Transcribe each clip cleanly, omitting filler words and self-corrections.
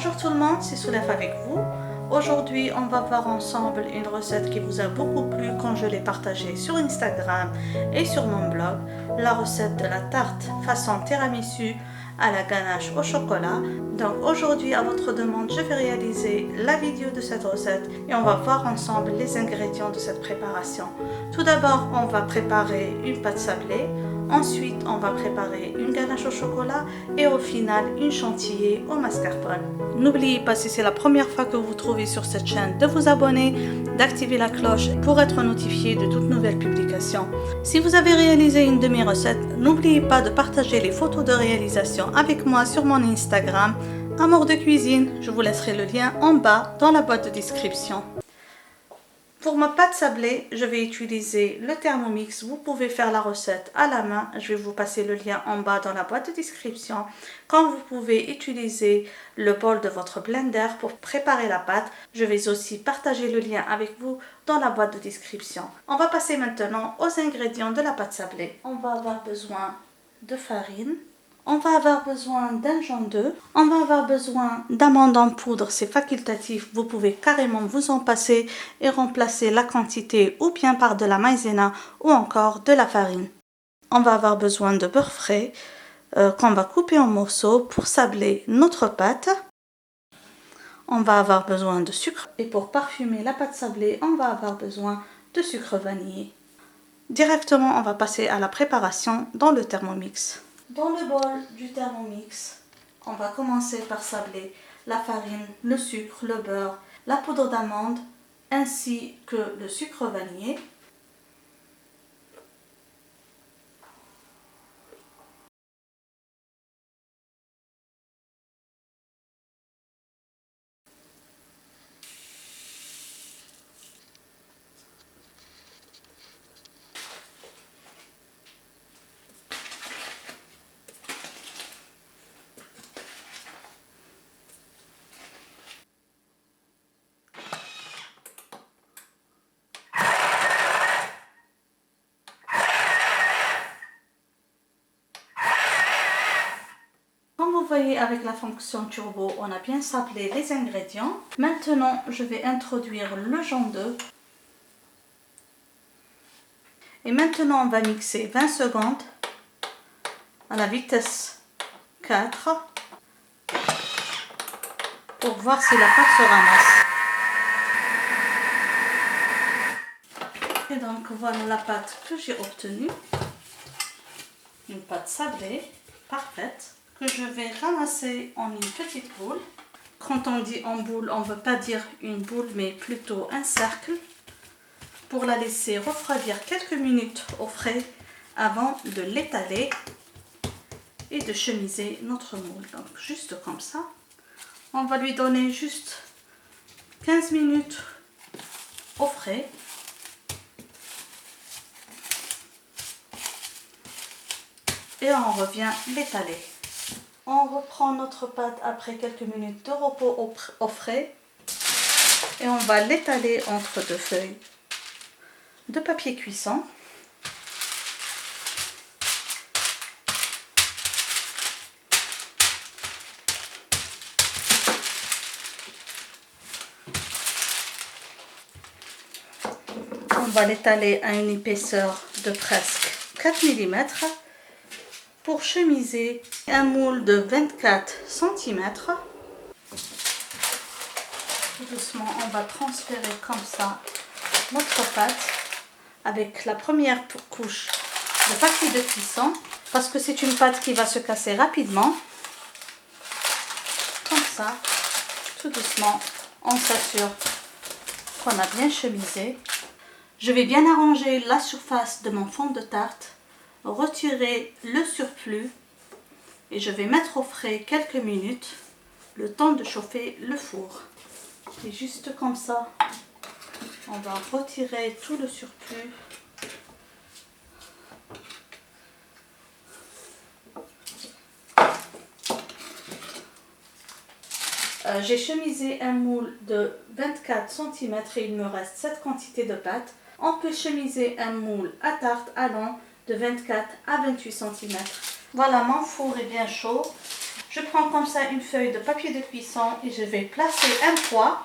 Bonjour tout le monde, c'est Soulef avec vous. Aujourd'hui, on va voir ensemble une recette qui vous a beaucoup plu quand je l'ai partagée sur Instagram et sur mon blog. La recette de la tarte façon tiramisu à la ganache au chocolat. Donc aujourd'hui, à votre demande, je vais réaliser la vidéo de cette recette et on va voir ensemble les ingrédients de cette préparation. Tout d'abord, on va préparer une pâte sablée. Ensuite, on va préparer une ganache au chocolat et au final, une chantilly au mascarpone. N'oubliez pas, si c'est la première fois que vous vous trouvez sur cette chaîne, de vous abonner, d'activer la cloche pour être notifié de toutes nouvelles publications. Si vous avez réalisé une de mes recettes, n'oubliez pas de partager les photos de réalisation avec moi sur mon Instagram, Amour de cuisine. Je vous laisserai le lien en bas dans la boîte de description. Pour ma pâte sablée, je vais utiliser le Thermomix. Vous pouvez faire la recette à la main. Je vais vous passer le lien en bas dans la boîte de description. Quand vous pouvez utiliser le bol de votre blender pour préparer la pâte, je vais aussi partager le lien avec vous dans la boîte de description. On va passer maintenant aux ingrédients de la pâte sablée. On va avoir besoin de farine. On va avoir besoin d'un jaune d'œuf. On va avoir besoin d'amandes en poudre, c'est facultatif. Vous pouvez carrément vous en passer et remplacer la quantité ou bien par de la maïzena ou encore de la farine. On va avoir besoin de beurre frais qu'on va couper en morceaux pour sabler notre pâte. On va avoir besoin de sucre et pour parfumer la pâte sablée, on va avoir besoin de sucre vanillé. Directement, on va passer à la préparation dans le Thermomix. Dans le bol du Thermomix, on va commencer par sabler la farine, le sucre, le beurre, la poudre d'amande ainsi que le sucre vanillé. Comme vous voyez avec la fonction turbo, on a bien sablé les ingrédients. Maintenant, je vais introduire le jaune d'œuf. Et maintenant, on va mixer 20 secondes à la vitesse 4 pour voir si la pâte se ramasse. Et donc, voilà la pâte que j'ai obtenue. Une pâte sablée, parfaite, que je vais ramasser en une petite boule. Quand on dit en boule, on ne veut pas dire une boule, mais plutôt un cercle, pour la laisser refroidir quelques minutes au frais avant de l'étaler et de chemiser notre moule. Donc juste comme ça, on va lui donner juste 15 minutes au frais. Et on revient l'étaler. On reprend notre pâte après quelques minutes de repos au frais et on va l'étaler entre deux feuilles de papier cuisson. On va l'étaler à une épaisseur de presque 4 mm. Pour chemiser un moule de 24 cm. Tout doucement, on va transférer comme ça notre pâte avec la première couche de papier de cuisson parce que c'est une pâte qui va se casser rapidement. Comme ça, tout doucement, on s'assure qu'on a bien chemisé. Je vais bien arranger la surface de mon fond de tarte, retirer le surplus et je vais mettre au frais quelques minutes, le temps de chauffer le four. Et juste comme ça, on va retirer tout le surplus. J'ai chemisé un moule de 24 cm et il me reste cette quantité de pâte. On peut chemiser un moule à tarte allant de 24 à 28 cm. Voilà, mon four est bien chaud. Je prends comme ça une feuille de papier de cuisson et je vais placer un poids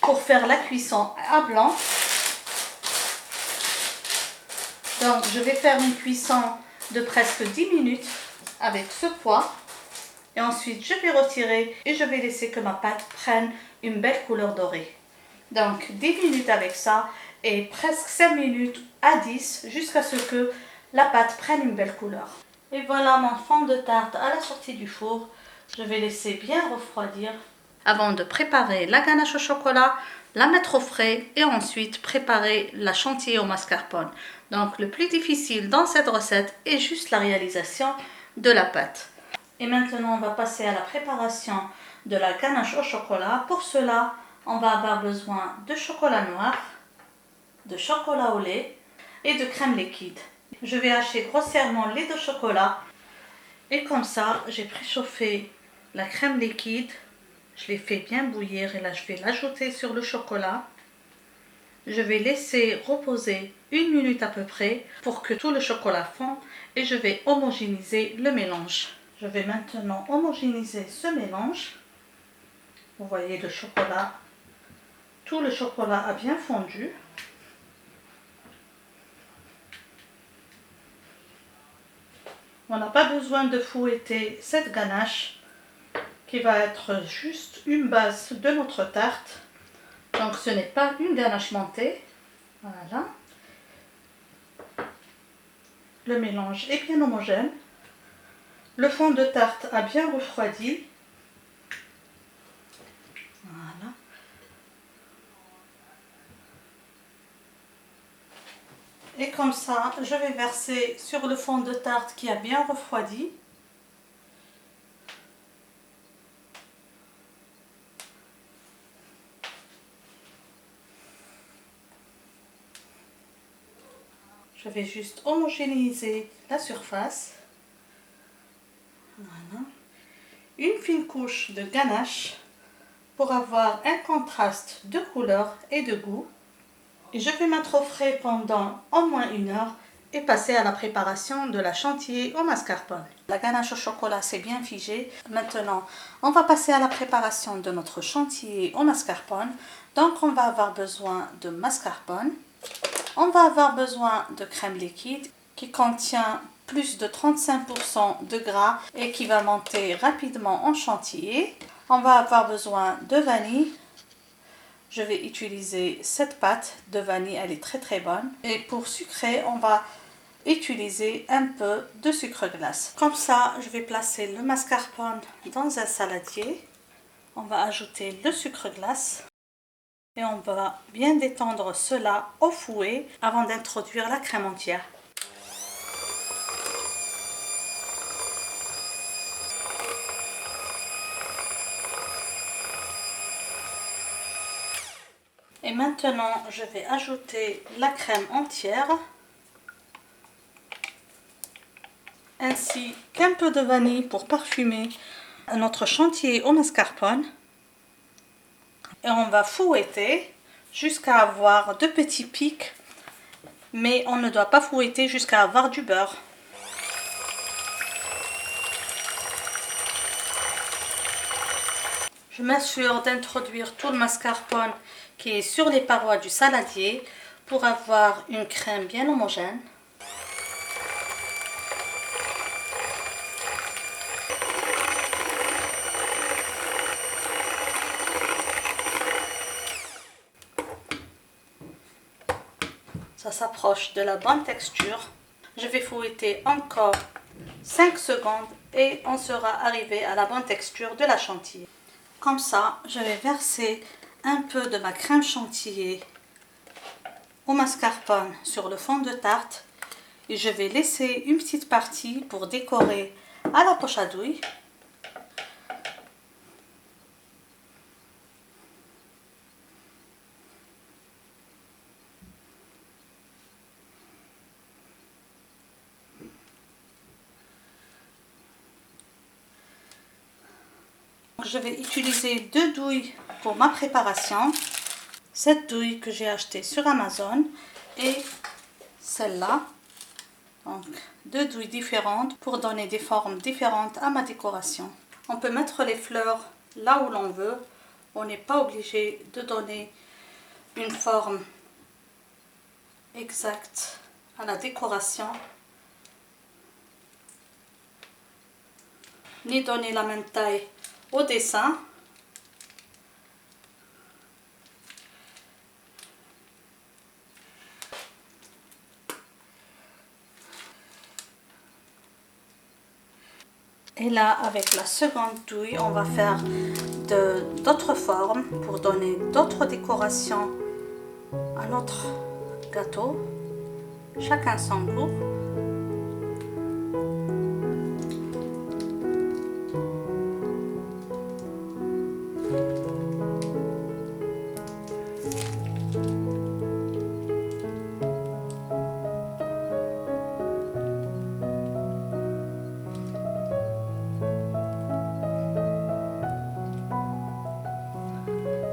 pour faire la cuisson à blanc. Donc je vais faire une cuisson de presque 10 minutes avec ce poids. Et ensuite je vais retirer et je vais laisser que ma pâte prenne une belle couleur dorée. Donc 10 minutes avec ça et presque 5 minutes à 10 jusqu'à ce que la pâte prenne une belle couleur. Et voilà mon fond de tarte à la sortie du four. Je vais laisser bien refroidir avant de préparer la ganache au chocolat, la mettre au frais et ensuite préparer la chantilly au mascarpone. Donc le plus difficile dans cette recette est juste la réalisation de la pâte. Et maintenant on va passer à la préparation de la ganache au chocolat. Pour cela, on va avoir besoin de chocolat noir, de chocolat au lait et de crème liquide. Je vais hacher grossièrement le lait de chocolat et comme ça j'ai préchauffé la crème liquide. Je l'ai fait bien bouillir et là je vais l'ajouter sur le chocolat. Je vais laisser reposer 1 minute à peu près pour que tout le chocolat fond et je vais homogénéiser le mélange. Je vais maintenant homogénéiser ce mélange. Vous voyez le chocolat, tout le chocolat a bien fondu. On n'a pas besoin de fouetter cette ganache qui va être juste une base de notre tarte. Donc ce n'est pas une ganache montée. Voilà. Le mélange est bien homogène. Le fond de tarte a bien refroidi. Voilà. Et comme ça, je vais verser sur le fond de tarte qui a bien refroidi. Je vais juste homogénéiser la surface. Voilà. Une fine couche de ganache pour avoir un contraste de couleur et de goût. Et je vais mettre au frais pendant au moins 1 heure et passer à la préparation de la chantilly au mascarpone. La ganache au chocolat c'est bien figé. Maintenant, on va passer à la préparation de notre chantilly au mascarpone. Donc, on va avoir besoin de mascarpone. On va avoir besoin de crème liquide qui contient plus de 35% de gras et qui va monter rapidement en chantilly. On va avoir besoin de vanille. Je vais utiliser cette pâte de vanille, elle est très bonne. Et pour sucrer, on va utiliser un peu de sucre glace. Comme ça, je vais placer le mascarpone dans un saladier. On va ajouter le sucre glace. Et on va bien détendre cela au fouet avant d'introduire la crème entière. Et maintenant, je vais ajouter la crème entière, ainsi qu'un peu de vanille pour parfumer notre chantilly au mascarpone. Et on va fouetter jusqu'à avoir de petits pics, mais on ne doit pas fouetter jusqu'à avoir du beurre. Je m'assure d'introduire tout le mascarpone qui est sur les parois du saladier pour avoir une crème bien homogène. Ça s'approche de la bonne texture. Je vais fouetter encore 5 secondes et on sera arrivé à la bonne texture de la chantilly. Comme ça, je vais verser un peu de ma crème chantilly au mascarpone sur le fond de tarte et je vais laisser une petite partie pour décorer à la poche à douille. Je vais utiliser 2 douilles pour ma préparation. Cette douille que j'ai achetée sur Amazon et celle-là. Donc 2 douilles différentes pour donner des formes différentes à ma décoration. On peut mettre les fleurs là où l'on veut. On n'est pas obligé de donner une forme exacte à la décoration, ni donner la même taille au dessin. Et là, avec la seconde douille, on va faire d'autres formes pour donner d'autres décorations à notre gâteau. Chacun son goût.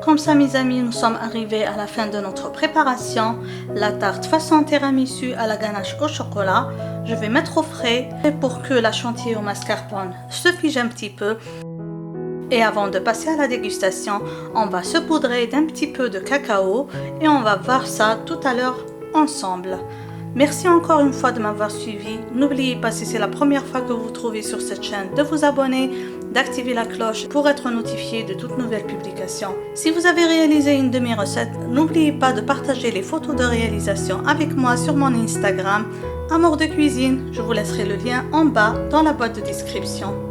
Comme ça mes amis, nous sommes arrivés à la fin de notre préparation. La tarte façon tiramisu à la ganache au chocolat. Je vais mettre au frais pour que la chantilly au mascarpone se fige un petit peu. Et avant de passer à la dégustation, on va se poudrer d'un petit peu de cacao et on va voir ça tout à l'heure ensemble. Merci encore une fois de m'avoir suivi. N'oubliez pas, si c'est la première fois que vous vous trouvez sur cette chaîne, de vous abonner, d'activer la cloche pour être notifié de toutes nouvelles publications. Si vous avez réalisé une de mes recettes, n'oubliez pas de partager les photos de réalisation avec moi sur mon Instagram, Amour de cuisine. Je vous laisserai le lien en bas dans la boîte de description.